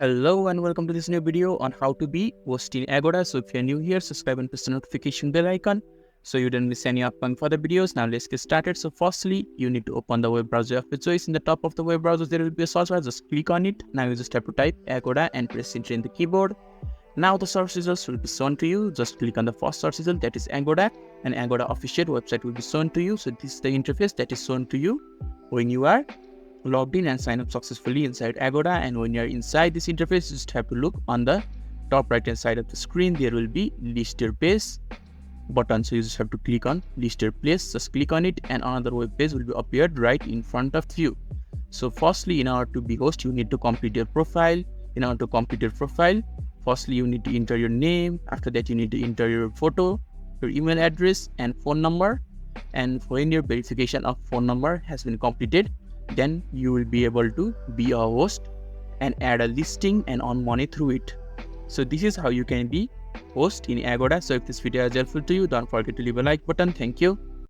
Hello and welcome to this new video on how to be host in Agoda. So if you're new here, subscribe and press the notification bell icon so you don't miss any upcoming further videos. Now let's get started. So firstly, you need to open the web browser of your choice. In the top of the web browser, there will be a search bar. Just click on it. Now you just have to type Agoda and press enter in the keyboard. Now the search results will be shown to you. Just click on the first search result, that is Agoda, and Agoda official website will be shown to you. So this is the interface that is shown to you when you are logged in and sign up successfully inside Agoda. And when you're inside this interface, you just have to look on the top right hand side of the screen. There will be list your page button, so you just have to click on list your place. Just click on it and another web page will be appeared right in front of you. So firstly, in order to be host, you need to complete your profile. In order to complete your profile, firstly you need to enter your name. After that, you need to enter your photo, your email address and phone number. And when your verification of phone number has been completed, then you will be able to be a host and add a listing and earn money through it. So this is how you can be host in Agoda. So if this video is helpful to you, don't forget to leave a like button. Thank you.